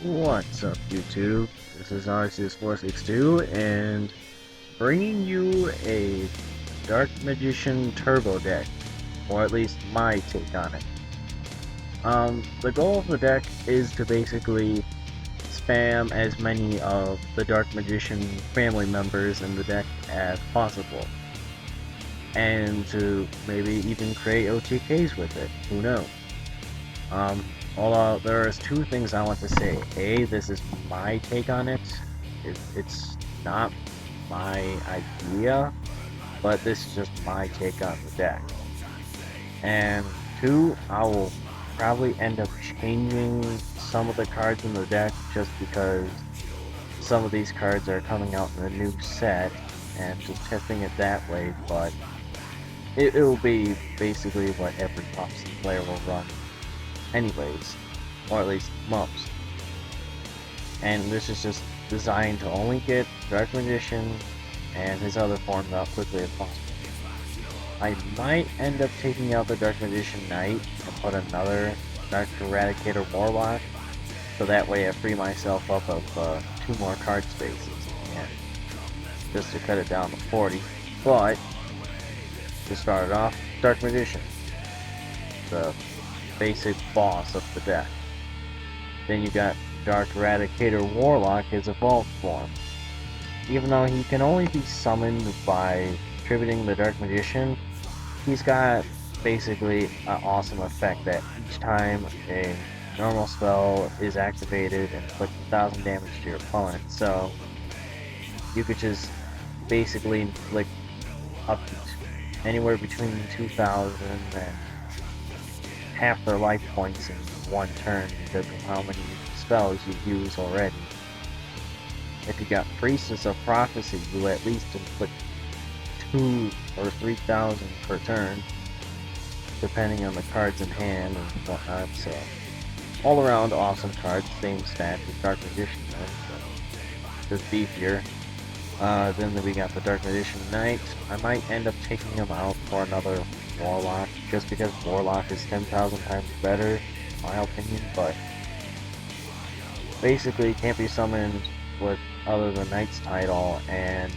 What's up, YouTube? This is Arceus462, and bringing you a Dark Magician Turbo deck, or at least my take on it. The goal of the deck is to basically spam as many of the Dark Magician family members in the deck as possible, and to maybe even create OTKs with it. Who knows? Although there's two things I want to say. A, this is my take on it. It's not my idea, but this is just my take on the deck. And two, I will probably end up changing some of the cards in the deck just because some of these cards are coming out in a new set and just testing it that way, but it will be basically what every Prophecy player will run anyways, or at least most. And this is just designed to only get Dark Magician and his other forms out quickly as possible. I might end up taking out the Dark Magician Knight and put another Dark Eradicator Warlock, so that way I free myself up of 2 more card spaces, and just to cut it down to 40. But to start it off, Dark Magician, the basic boss of the deck. Then you got Dark Eradicator Warlock, his evolved form. Even though he can only be summoned by tributing the Dark Magician, he's got basically an awesome effect that each time a normal spell is activated and inflicts 1,000 damage to your opponent, so you could just basically inflict up to anywhere between 2,000 and half their life points in one turn because of how many spells you use already. If you got Priestess of Prophecy, you at least inflict 2 or 3,000 per turn, depending on the cards in hand and whatnot. So, all around awesome cards, same stats as Dark Magician though, so just beefier. Then we got the Dark Magician Knight. I might end up taking him out for another Warlock, just because Warlock is 10,000 times better, in my opinion, but basically can't be summoned with other than Knight's title, and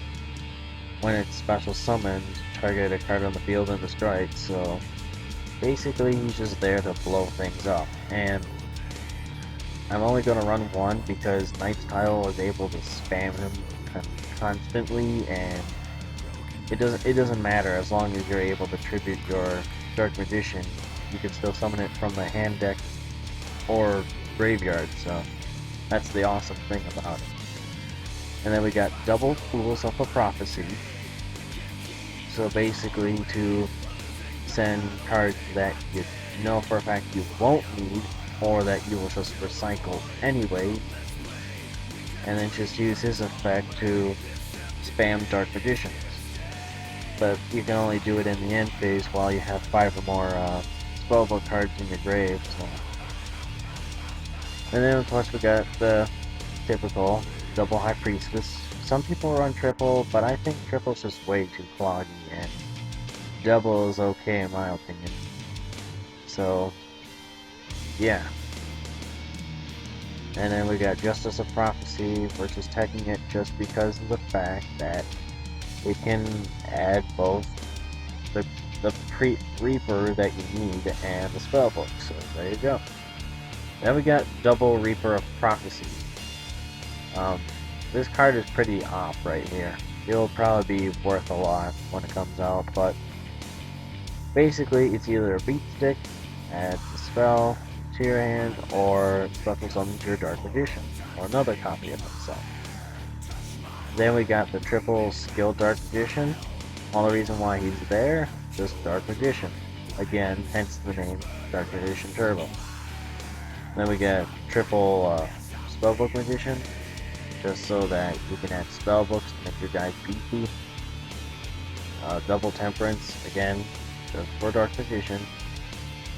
when it's special summoned, target a card on the field and destroy it, so basically he's just there to blow things up. And I'm only going to run one because Knight's title is able to spam him constantly, and it doesn't matter as long as you're able to tribute your Dark Magician. You can still summon it from the hand deck or graveyard, so that's the awesome thing about it. And then we got double Tools of a Prophecy. So basically to send cards that you know for a fact you won't need, or that you will just recycle anyway, and then just use his effect to spam Dark Magicians. But you can only do it in the end phase while you have 5 or more spellbook cards in your grave. So. And then of course we got the typical double High Priestess. Some people run triple, but I think triple's just way too cloggy, and double is okay in my opinion. So yeah. And then we got Justice of Prophecy versus teching it just because of the fact that it can add both the Reaper that you need and the spellbook, so there you go. Then we got double Reaper of Prophecy. This card is pretty op right here. It'll probably be worth a lot when it comes out, but basically it's either a beat stick, adds a spell to your hand, or special summons your Dark Magician, or another copy of himself. Then we got the triple skill Dark Magician. All the reason why he's there, just Dark Magician. Again, hence the name Dark Magician Turbo. Then we got triple Spellbook Magician, just so that you can add spellbooks to make your guys beefy. Double Temperance, again, just for Dark Magician.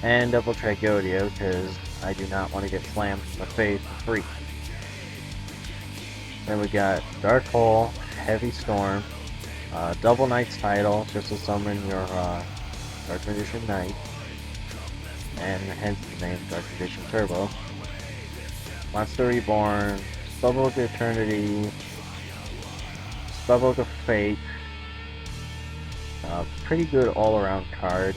And double Tragodia, because I do not want to get slammed in the face for free. Then we got Dark Hole, Heavy Storm, double Knight's title, just to summon your Dark Magician Knight, and hence the name Dark Magician Turbo. Monster Reborn, Spellbook Eternity, Spellbook of Fate. Pretty good all-around card.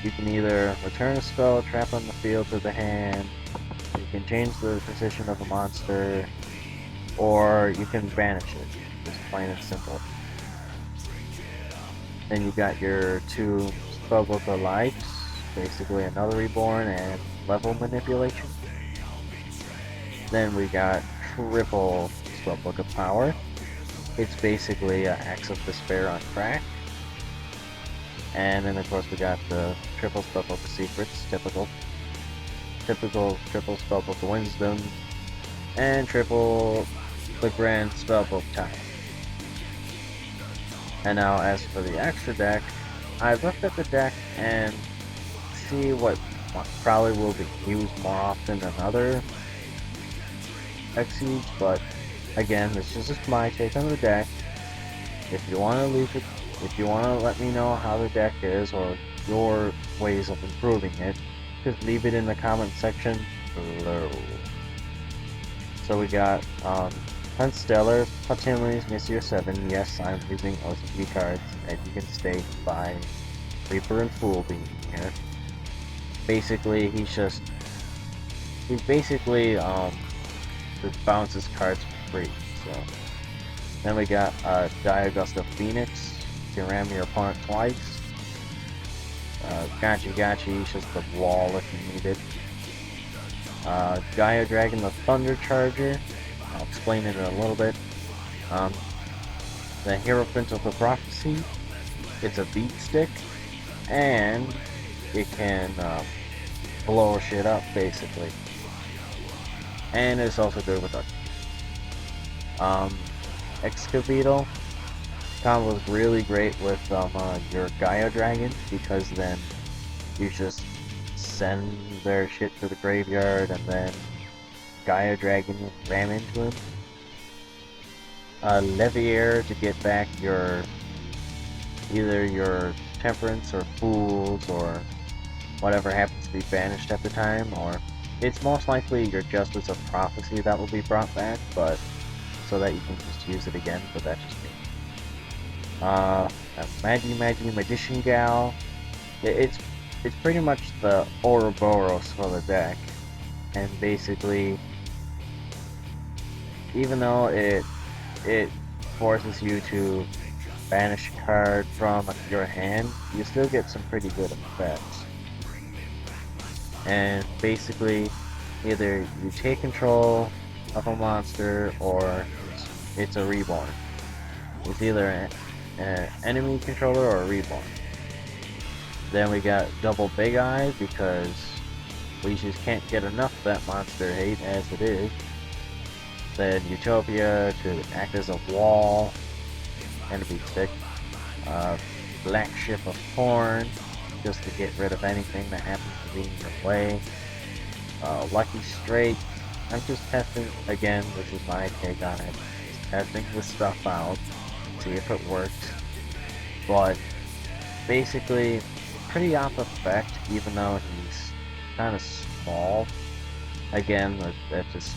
You can either return a spell trap on the field to the hand, you can change the position of a monster, or you can banish it. Just plain and simple. Then you got your two Spellbook of Lights, basically another Reborn and level manipulation. Then we got triple Spellbook of Power. It's basically an Axe of Despair on crack. And then of course we got the triple Spellbook of Secrets, typical triple Spellbook of Wisdom, and triple the Grand Spellbook Time. And now as for the extra deck, I've looked at the deck and see what probably will be used more often than other Xyz, but again, this is just my take on the deck. If you want to leave it, if you want to let me know how the deck is or your ways of improving it, just leave it in the comment section below. So we got Hunt Stellar, Potentialities, Missile 7. Yes, I'm using OCG cards, as you can state by Reaper and Fool being here. Basically, he basically just bounces cards for free. So then we got Diagust of Phoenix. You can ram your opponent twice. Gachi, he's just a wall if you need it. Gaia Dragon the Thunder Charger. I'll explain it in a little bit. The Hierophant of the Prophecy. It's a beat stick, and it can blow shit up basically. And it's also good with Excavator. Combo's really great with your Gaia Dragon, because then you just send their shit to the graveyard and then Gaia Dragon ram into him. Leviair to get back your either your Temperance or Fools or whatever happens to be banished at the time, or it's most likely your Justice of Prophecy that will be brought back, but so that you can just use it again, but that's just me. Magi Magician Gal. It's pretty much the Ouroboros for the deck, and basically, even though it forces you to banish a card from your hand, you still get some pretty good effects. And basically, either you take control of a monster or it's a reborn. It's either an enemy controller or a reborn. Then we got Double Big Eye, because we just can't get enough of that monster hate as it is. Then Utopia to act as a wall and a beat stick. Black Ship of Horn, just to get rid of anything that happens to be in your way. Lucky Straight, I'm just testing, again, this is my take on it, just testing this stuff out, see if it works. But basically, pretty off effect, even though he's kind of small. Again, that just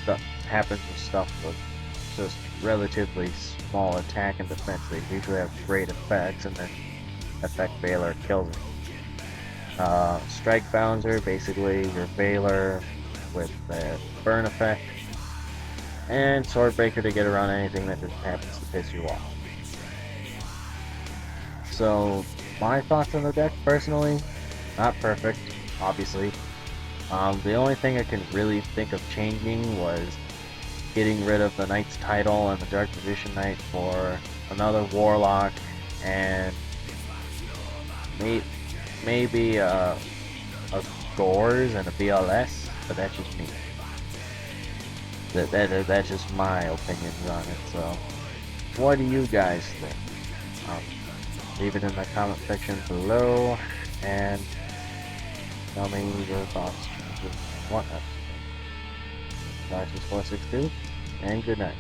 stuff happens with stuff with just relatively small attack and defense. They usually have great effects, and then Effect Veiler kills it. Strike Bouncer, basically your Veiler with the burn effect, and Swordbreaker to get around anything that just happens to piss you off. So, my thoughts on the deck, personally, not perfect, obviously. The only thing I can really think of changing was getting rid of the Knight's Title and the Dark Magician Knight for another Warlock, and maybe a Gores and a BLS, but that's just me. That's just my opinions on it. So, what do you guys think? Leave it in the comment section below, and tell me your thoughts, changes, and whatnot. Darkness462, and good night.